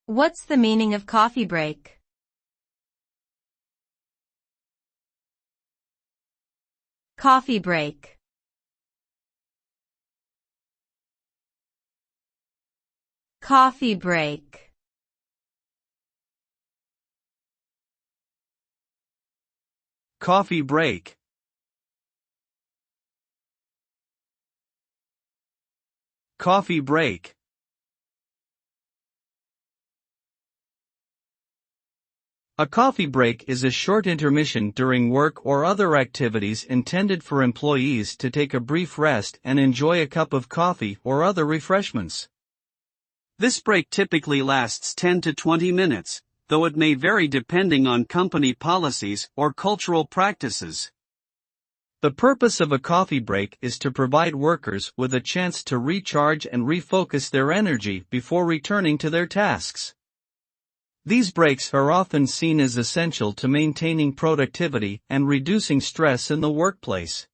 What's the meaning of coffee break? Coffee break. Coffee break. Coffee break. Coffee break. A coffee break is a short intermission during work or other activities intended for employees to take a brief rest and enjoy a cup of coffee or other refreshments. This break typically lasts 10 to 20 minutes, though it may vary depending on company policies or cultural practices. The purpose of a coffee break is to provide workers with a chance to recharge and refocus their energy before returning to their tasks. These breaks are often seen as essential to maintaining productivity and reducing stress in the workplace.